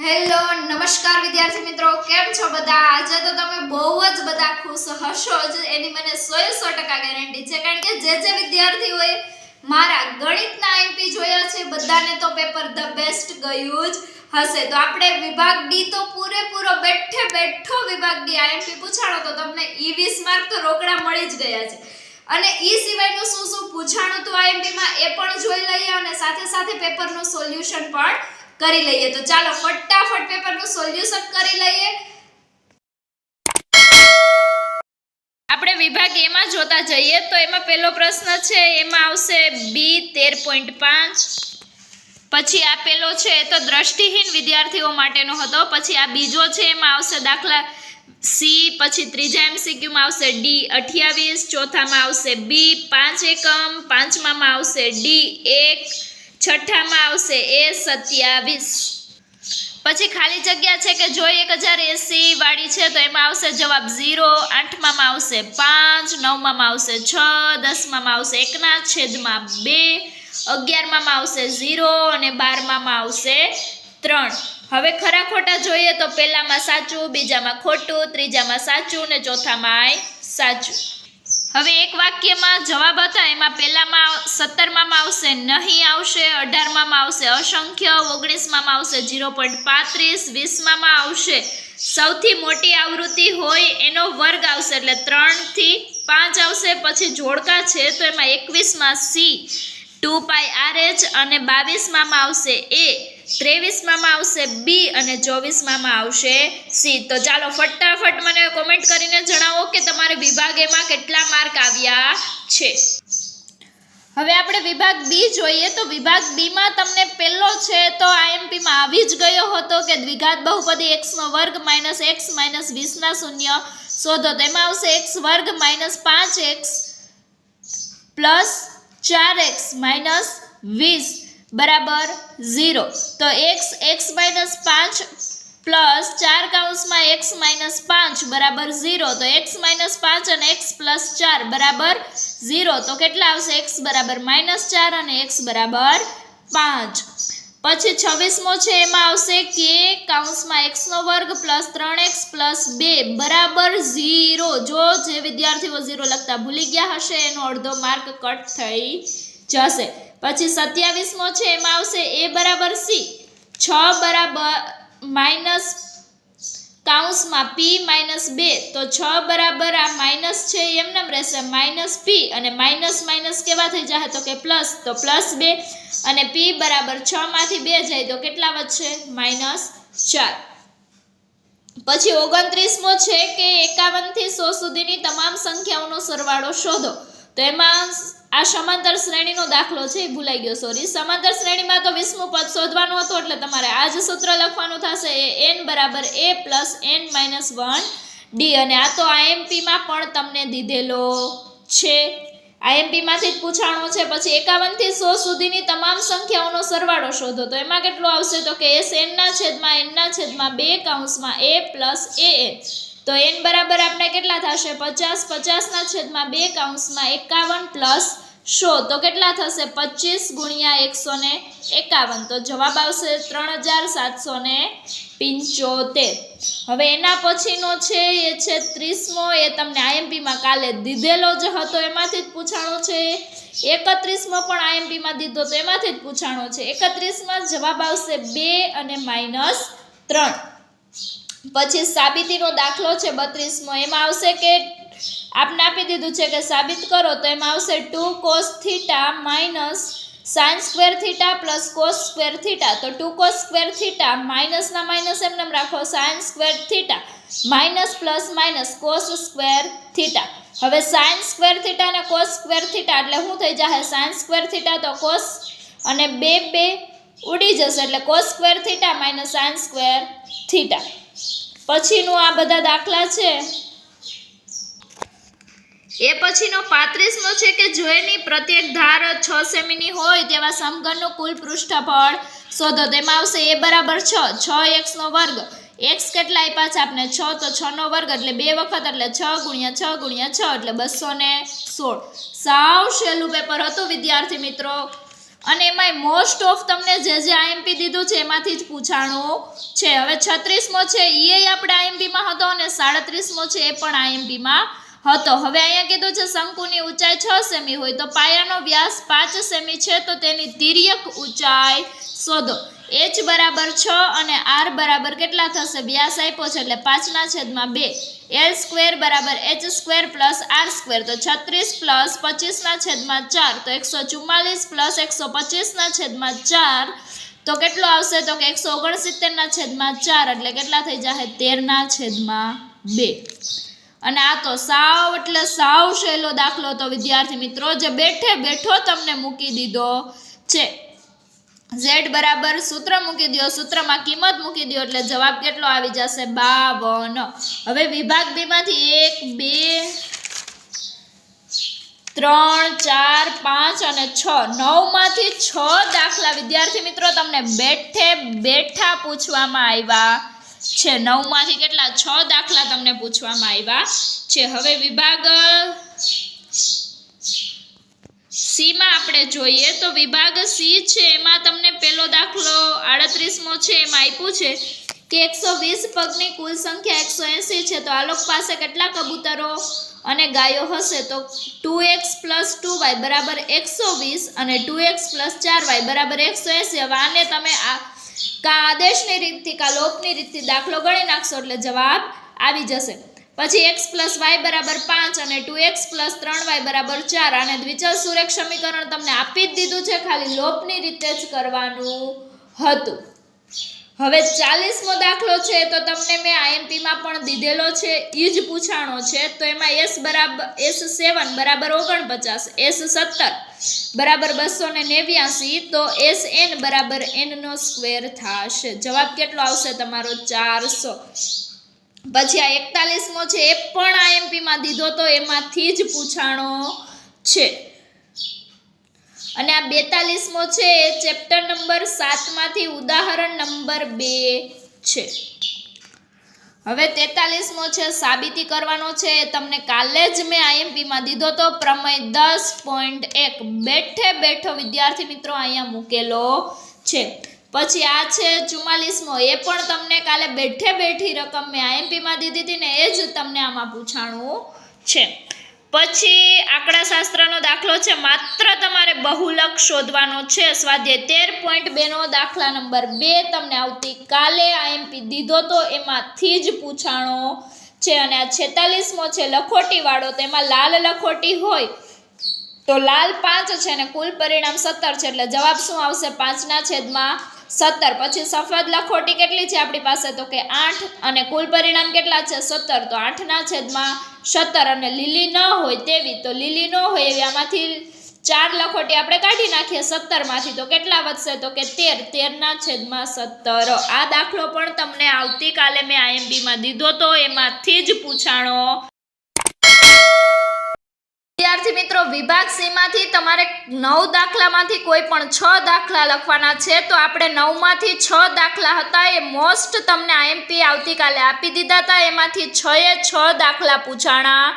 Hello નમસ્કાર વિદ્યાર્થી મિત્રો, કેમ છો બધા? આજે તો તમે બહુ જ બધા ખુશ હશો જ, એની મને 100% ગેરંટી છે, કારણ કે જે વિદ્યાર્થીઓએ મારા ગણિતના એમપી જોયા છે બધાને તો પેપર ધ બેસ્ટ ગયું જ હશે. તો આપણે વિભાગ ડી તો પૂરેપૂરો બેઠો વિભાગ ડી આઈએમપી પૂછાણો તો તમને 20 માર્ક તો રોકડા મળી જ ગયા છે. અને ઈ સિવાયનું શું પૂછાણું તો આઈએમપી માં એ પણ જોઈ લઈએ અને સાથે સાથે પેપરનું સોલ્યુશન પણ કરી લઈએ. તો ચાલો ફટાફટ પેપરનું સોલ્યુશન કરી લઈએ. આપણે વિભાગ એ માં જોતા જઈએ તો એમાં પહેલો પ્રશ્ન છે, એમાં આવશે બી 13.5. પછી આ પેલો છે તો દ્રષ્ટિહીન વિદ્યાર્થીઓ માટેનો હતો. પછી આ બીજો છે એમાં આવશે દાખલા સી. પછી ત્રીજા એમસીક્યુ માં આવશે ડી 28, ચોથામાં આવશે બી 5 એકમ, પાંચમામાં આવશે ડી 1, છઠ્ઠામાં આવશે એ 27. પછી ખાલી જગ્યા છે કે જો 1080 વાળી છે તો એમાં આવશે જવાબ 0, આઠમામાં આવશે 5, નવમામાં આવશે 6, દસમામાં આવશે 1/2, 11મામાં આવશે 0 અને 12મામાં આવશે 3. હવે ખરા ખોટા જોઈએ તો પહેલામાં સાચું, બીજામાં ખોટું, ત્રીજામાં સાચું અને ચોથામાં સાચું. હવે એક વાક્યમાં જવાબ હતા એમાં પહેલામાં 17મામાં આવશે નહીં આવશે, 18મામાં આવશે અસંખ્ય, 19મામાં આવશે 0.35, 20મામાં આવશે સૌથી મોટી આવૃત્તિ હોય એનો વર્ગ આવશે એટલે 3 થી 5 આવશે. પછી જોડકા છે તો એમાં 21માં સી 2πRH અને 22મામાં આવશે એ, 23મામાં આવશે બી અને 24મામાં આવશે સી. તો ચાલો ફટાફટ મને કોમેન્ટ કરીને જણાવો કે તમારે વિભાગ એમાં કેટલા માર્ક આવ્યા છે. હવે આપણે વિભાગ બી જોઈએ તો વિભાગ બી માં તમને પહેલો છે તો આઈએમપી માં આવી જ ગયો હતો કે દ્વિઘાત બહુપદી x નો વર્ગ - x - 20 ના શૂન્ય શોધો. તો એમાં આવશે x વર્ગ - 5x પ્લસ 4x માઇનસ 20 બરાબર 0. તો x 5 પ્લસ 4 કૌંસમાં x - 5 બરાબર 0. તો x - 5 અને x પ્લસ 4 બરાબર 0. તો કેટલા આવશે? x બરાબર -4 અને x બરાબર 5. પછી 26મો છે એમાં આવશે કે કૌંસમાં x નો વર્ગ પ્લસ 3x પ્લસ 2 બરાબર 0. જો જે વિદ્યાર્થીઓ 0 લખતા ભૂલી ગયા હશે એનો અડધો માર્ક કટ થઈ જશે. પછી 27મો છે એમાં આવશે a બરાબર c, 6 બરાબર માઇનસ કૌંસમાં p -2. તો 6 બરાબર આ માઇનસ છે એમનેમ રહેશે -p અને માઇનસ કેવા થઈ જાય તો કે પ્લસ. તો +2 અને p બરાબર 6 માંથી 2 જાય તો કેટલા વધશે? -4. પછી 29મો છે કે 51 થી 100 સુધીની તમામ સંખ્યાઓનો સરવાળો શોધો. તો એમાં આ સમાંતર શ્રેણીનો દાખલો છે, એ ભૂલાઈ ગયો, સોરી. સમાંતર શ્રેણીમાં તો 20મું પદ શોધવાનું હતું એટલે તમારે આ જ સૂત્ર લખવાનું થશે, n બરાબર a પ્લસ n - 1 d. અને આ તો આઈએમપી માં પણ તમને દીધેલો છે, આઈએમપી માંથી જ પૂછાણો છે. પછી 51 થી 100 સુધીની તમામ સંખ્યાઓનો સરવાળો શોધો. તો એમાં કેટલો આવશે તો કે s n/2 કૌંસમાં a પ્લસ an. તો n બરાબર આપણે કેટલા થશે? 50, 50/2 કૌંસમાં 51 પ્લસ 100. તો કેટલા થશે? 25 ગુણ્યા 151. તો જવાબ આવશે 3775. હવે એના પછીનો છે એ છે 30મો. એ તમને આઈએમપી માં કાલે દીધેલો જ હતો, એમાંથી જ પૂછાણો છે. 31મો પણ આઈએમપી માં દીધો તો એમાંથી જ પૂછાણો છે. 31માં જવાબ આવશે 2 અને -3. પછી સાબિતીનો દાખલો છે 32મો. એમાં આવશે કે આપને આપી દીધું છે કે સાબિત કરો. તો એમાં આવશે 2 cos θ minus sin square θ plus cos square θ. તો 2 cos સ્ક્વેર θ માઇનસના માઇનસ એમને રાખો, sin square θ minus plus minus cos square θ. હવે sin સ્ક્વેર θ અને cos સ્ક્વેર θ એટલે શું થઈ જશે? sin સ્ક્વેર θ તો cos અને 2 ઉડી જશે એટલે cos square θ minus sin square θ. પછીનું આ બધા દાખલા છે એ પછીનો 35મો છે કે જો એની પ્રત્યેક ધાર 6 સેમીની હોય તેવા સમઘનનું કુલ પૃષ્ઠફળ શોધો. તેમાં આવશે a બરાબર 6, 6x નો વર્ગ. x કેટલા આપ્યા છે આપણે? 6. તો 6 નો વર્ગ એટલે 2 વખત એટલે 6 ગુણ્યા 6 ગુણ્યા 6 એટલે 216. સાવ સહેલું પેપર હતું વિદ્યાર્થી મિત્રો. અને એમાંય મોસ્ટ ઓફ તમને જે આઈએમપી દીધું છે એમાંથી જ પૂછાણું છે. હવે 36મો છે એ આપણે આઈએમપીમાં હતો અને 37મો છે એ પણ આઈએમપીમાં હતો. હવે અહીંયા કીધું છે શંકુની ઊંચાઈ 6 સેમી હોય તો પાયાનો વ્યાસ 5 સેમી છે તો તેની તિર્યક ઊંચાઈ શોધો. h બરાબર 6 અને r બરાબર કેટલા થશે? વ્યાસ આપ્યો છે એટલે 5/2. l સ્ક્વેર બરાબર h square plus r square તો 36 પ્લસ 25/4 તો 144 પ્લસ 125/4 તો કેટલો આવશે? તો કે 169/4 એટલે કેટલા થઈ જશે? 13/2. અને આ તો સાવ એટલે સાવ સહેલો દાખલો તો વિદ્યાર્થી મિત્રો જે બેઠે બેઠો તમને મૂકી દીધો છે. z બરાબર સૂત્ર મૂકી દો, સૂત્રમાં કિંમત મૂકી દો એટલે જવાબ કેટલો આવી જશે? 52. હવે વિભાગ બી માંથી 1 2 3 4 5 અને 6 9 માંથી 6 દાખલા વિદ્યાર્થી મિત્રો તમને બેઠે બેઠા પૂછવામાં આવ્યા છે. 9 માંથી કેટલા? 6 દાખલા તમને પૂછવામાં આવ્યા છે. હવે વિભાગ સી માં આપણે જોઈએ તો વિભાગ સી છે એમાં તમને પહેલો દાખલો 38મો છે એમાં આપ્યું છે કે 120 પગની કુલ સંખ્યા 180 છે તો આલોક પાસે કેટલા કબૂતરો અને ગાયો હશે? તો 2x + 2y બરાબર 120 અને 2x + 4y બરાબર 180. હવે આને તમે કા આદેશની રીતથી કા લોપની રીતથી દાખલો ગણી નાખશો એટલે જવાબ આવી જશે. પછી x + y બરાબર 5 અને 2x + 3y બરાબર 4. અને દ્વિચલ સુરેખ સમીકરણ તમને આપી જ દીધું છે, ખાલી લોપની રીતે જ કરવાનું હતું. હવે 40મો દાખલો છે તો તમને મેં આઈએમપીમાં પણ દીધેલો છે, એ જ પૂછાણો છે. તો એમાં S7 બરાબર 49, S17 બરાબર 289 તો SN બરાબર n² થશે. જવાબ કેટલો આવશે તમારો? 400. પછી આ 41મો છે એ પણ આઈએમપીમાં દીધો તો એમાંથી જ પૂછાણો છે. અને આ 42મો છે એ ચેપ્ટર નંબર 7 માંથી ઉદાહરણ નંબર 2 છે. હવે 43મો છે સાબિતી કરવાનો છે. તમને કાલે જ મેં આઈએમપીમાં દીધો તો પ્રમેય 10.1 બેઠે બેઠો વિદ્યાર્થી મિત્રો અહીંયા મૂકેલો છે. પછી આ છે 44મો એ પણ તમને કાલે બેઠે બેઠી રકમ મેં આઈએમપીમાં દીધી હતી ને એ જ તમને આમાં પૂછાણું છે. પછી આંકડાશાસ્ત્રનો દાખલો છે, માત્ર તમારે બહુલક શોધવાનો છે. સ્વાધ્યાય 13.2 નો દાખલા નંબર 2 તમને આવતીકાલે આઈએમપી દીધો તો એમાંથી જ પૂછાણો છે. અને આ 46મો છે લખોટી વાળો, તેમાં લાલ લખોટી હોય તો લાલ 5 છે અને કુલ પરિણામ 17 છે એટલે જવાબ શું આવશે? 5/17. પછી સફેદ લખોટી કેટલી છે આપણી પાસે? તો કે 8 અને કુલ પરિણામ કેટલા છે? 17 તો 8/17. અને લીલી ન હોય તેવી, તો લીલી ન હોય એવી આમાંથી 4 લખોટી આપણે કાઢી નાખીએ 17 માંથી તો કેટલા વધશે? તો કે 13/17. આ દાખલો પણ તમને આવતીકાલે મેં આઈએમપીમાં દીધો તો એમાંથી જ પૂછાણો. વિદ્યાર્થી મિત્રો વિભાગ સી માંથી તમારે 9 દાખલામાંથી કોઈ પણ 6 દાખલા લખવાના છે. તો આપણે 9 માંથી 6 દાખલા હતા એ મોસ્ટ તમને આઈએમપી આવતીકાલે આપી દીધા હતા, એમાંથી 6 દાખલા પૂછાણા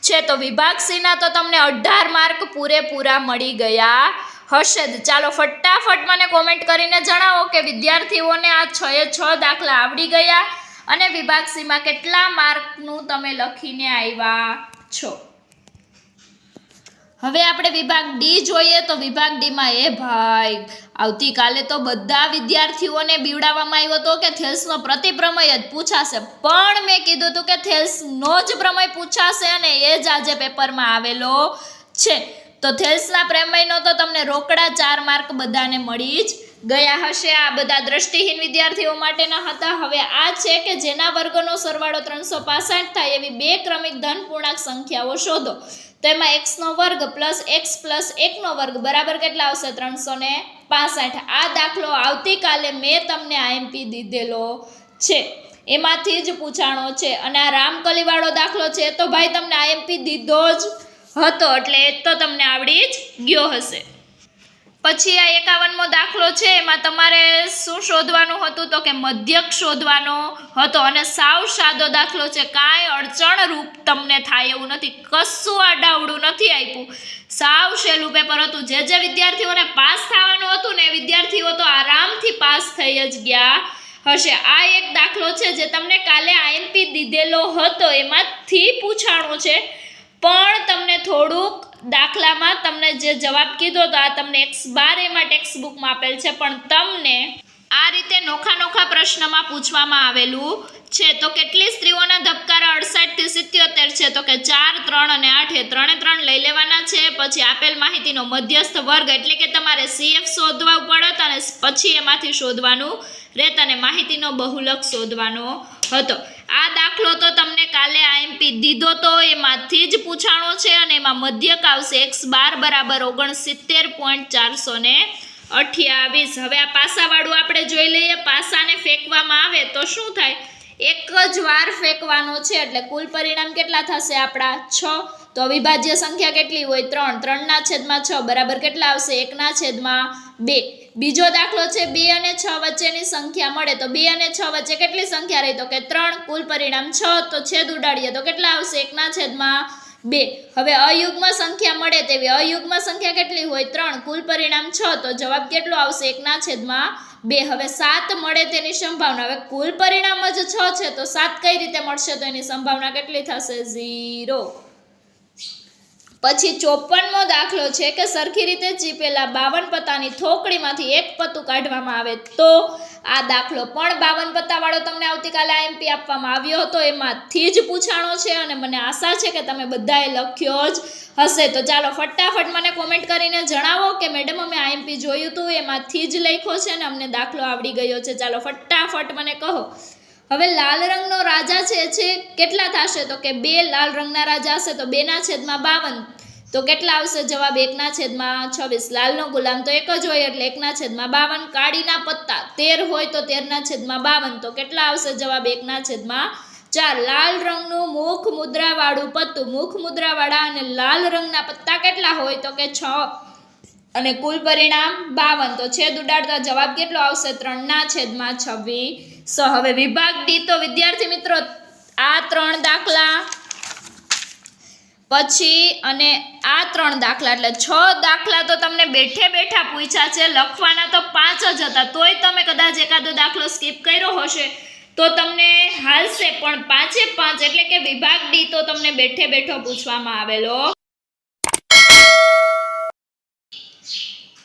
છે. તો વિભાગ સી ના તો તમને 18 માર્ક પૂરેપૂરા મળી ગયા હશે. ચાલો ફટાફટ મને કોમેન્ટ કરીને જણાવો કે વિદ્યાર્થીઓને આ 6 દાખલા આવડી ગયા અને વિભાગ સી માં કેટલા માર્કનું તમે લખીને આવ્યા છો. હવે આપણે વિભાગ ડી જોઈએ તો વિભાગ ડી માં ભાઈ આવતીકાલે તો બધા વિદ્યાર્થીઓને બીવડાવવામાં આવ્યો હતો કે થેલ્સનો પ્રતિપ્રમેય જ પૂછાશે, પણ મેં કીધું હતું કે થેલ્સનો જ પ્રમેય પૂછાશે અને એ જ આજે પેપરમાં આવેલો છે. તો થેલ્સના પ્રમેયનો તો તમને રોકડા 4 માર્ક બધાને મળી જ ગયા હશે. આ બધા દ્રષ્ટિહીન વિદ્યાર્થીઓ માટેના હતા. હવે આ છે કે જેના વર્ગનો સરવાળો 365 થાય એવી 2 ક્રમિક ધન પૂર્ણાંક સંખ્યાઓ શોધો. તો એમાં x² + x + 1² બરાબર કેટલા આવશે? 365. આ દાખલો આવતીકાલે મેં તમને આઈએમપી દીધેલો છે, એમાંથી જ પૂછાણો છે. અને આ રામકલી વાળો દાખલો છે તો ભાઈ તમને આઈએમપી દીધો જ હતો એટલે એ તો તમને આવડી જ ગયો હશે. પછી આ 51મો દાખલો છે એમાં તમારે શું શોધવાનું હતું તો કે મધ્યક શોધવાનો હતો અને સાવ સાદો દાખલો છે, કાંઈ અડચણ રૂપ તમને થાય એવું નથી, કશું આડાવડું નથી આપ્યું, સાવ સહેલું પેપર હતું. જે વિદ્યાર્થીઓને પાસ થવાનું હતું ને એ વિદ્યાર્થીઓ તો આરામથી પાસ થઈ જ ગયા હશે. આ એક દાખલો છે જે તમને કાલે આઈએમપી દીધેલો હતો એમાંથી પૂછાણું છે, પણ તમને થોડુંક દાખલામાં તમને જે જવાબ કીધો તો આ તમને X12 એમાં ટેક્સ્ટ બુકમાં આપેલ છે, પણ તમને આ રીતે નોખા પ્રશ્નમાં પૂછવામાં આવેલું છે. તો કેટલી સ્ત્રીઓના ધબકારા 68 થી 77 છે તો કે 4, 3 અને 8 એ 3 લઈ લેવાના છે. પછી આપેલ માહિતીનો મધ્યસ્થ વર્ગ એટલે કે તમારે CF શોધવા પડત અને પછી એમાંથી શોધવાનું રહેત અને માહિતીનો બહુલક શોધવાનો હતો. આ દાખલો તો તમને કાલે આઈએમપી દીધો તો એમાંથી જ પૂછાણો છે અને એમાં મધ્યક આવશે X12 બરાબર 69.428. હવે આ પાસાવાળું આપણે જોઈ લઈએ. પાસાને ફેંકવામાં આવે તો શું થાય? એક જ વાર ફેંકવાનો છે એટલે કુલ પરિણામ કેટલા થશે આપણા? 6. તો અવિભાજ્ય સંખ્યા કેટલી હોય? 3. 3/6 બરાબર કેટલા આવશે? 1/2. બીજો દાખલો છે 2 અને 6 વચ્ચેની સંખ્યા મળે તો 2 અને 6 વચ્ચે કેટલી સંખ્યા રહી? તો કે 3. કુલ પરિણામ 6. તો છેદ ઉડાડીએ તો કેટલા આવશે? 1/2. હવે અયુગ્મ સંખ્યા મળે તેવી અયુગ્મ સંખ્યા કેટલી હોય? 3. કુલ પરિણામ 6. તો જવાબ કેટલો આવશે? 1/2. હવે 7 મળે તેની સંભાવના, હવે કુલ પરિણામ જ 6 છે તો 7 કઈ રીતે મળશે? તો એની સંભાવના કેટલી થશે? 0. પછી 54મો દાખલો છે કે સરખી રીતે ચીપેલા 52 પત્તાની થોકડીમાંથી એક પત્તું કાઢવામાં આવે તો આ દાખલો પણ 52 પત્તાવાળો તમને આવતીકાલે આઈએમપી આપવામાં આવ્યો હતો, એમાંથી જ પૂછાણો છે અને મને આશા છે કે તમે બધાએ લખ્યો જ હશે. તો ચાલો ફટાફટ મને કોમેન્ટ કરીને જણાવો કે મેડમ અમે આઈએમપી જોયું હતું એમાંથી જ લખ્યો છે અને અમને દાખલો આવડી ગયો છે. ચાલો ફટાફટ મને કહો. હવે લાલ રંગનો રાજા છે કેટલા થશે? તો કે 2 લાલ રંગના રાજા હશે તો 2/52. તો કેટલા આવશે જવાબ? 1/26. લાલનો ગુલામ તો એક જ હોય એટલે 1/52. કાળીના પત્તા 13 હોય તો 13/52. તો કેટલા આવશે જવાબ? 1/4. લાલ રંગનું મુખ મુદ્રાવાળું પત્તું, મુખ મુદ્રાવાળા અને લાલ રંગના પત્તા કેટલા હોય? તો કે 6 અને કુલ પરિણામ 52. તો છેદ ઉડાડતા જવાબ કેટલો આવશે? 3/26. હવે વિભાગ ડી તો વિદ્યાર્થી મિત્રો આ 3 દાખલા પછી અને આ 3 દાખલા એટલે 6 દાખલા તો તમને બેઠે બેઠા પૂછ્યા છે. લખવાના તો 5 જ હતા, તોય તમે કદાચ એકાદો દાખલો સ્કીપ કર્યો હશે તો તમને હાલશે, પણ 5 એટલે કે વિભાગ ડી તો તમને બેઠે બેઠો પૂછવામાં આવેલો.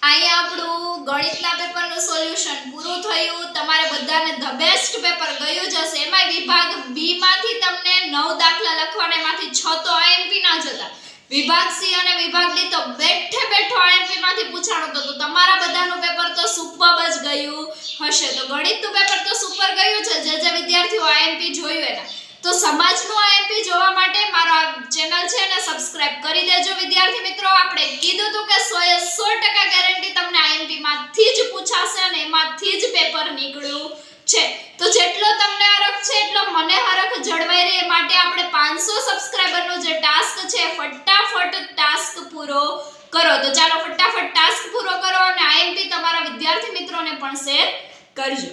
અહીંયા આપણું ગણિતના પેપરનું સોલ્યુશન પૂરું થયું. તમારે બધાને ધ બેસ્ટ પેપર ગયું જ હશે. એમાં વિભાગ બી માંથી તમને 9 દાખલા લખવાના, એમાંથી 6 તો આઈએમપી ના જ હતા. વિભાગ સી અને વિભાગ ડી તો બેઠે બેઠો આઈએમપી માંથી પૂછાણો હતો. તો તમારા બધાનું પેપર તો સુપર જ ગયું હશે. તો ગણિતનું પેપર તો સુપર ગયું છે. જે વિદ્યાર્થીઓ આઈએમપી જોયું એના તો સમાજનું આઈએમપી જોવા માટે મારો આ ચેનલ છે ને સબસ્ક્રાઇબ કરી દેજો. વિદ્યાર્થી મિત્રો આપણે કીધું હતું કે 100% ગેરંટી તમને આઈએમપી માંથી જ પૂછાશે અને એમાંથી જ પેપર નીકળ્યું છે. તો જેટલો તમને હરખ છે એટલો મને હરખ જળવાઈ રહે એ માટે આપણે 500 સબસ્ક્રાઇબરનો જે ટાસ્ક છે ફટાફટ ટાસ્ક પૂરો કરો. તો ચાલો ફટાફટ ટાસ્ક પૂરો કરો અને આઈએમપી તમારા વિદ્યાર્થી મિત્રોને પણ શેર કરજો.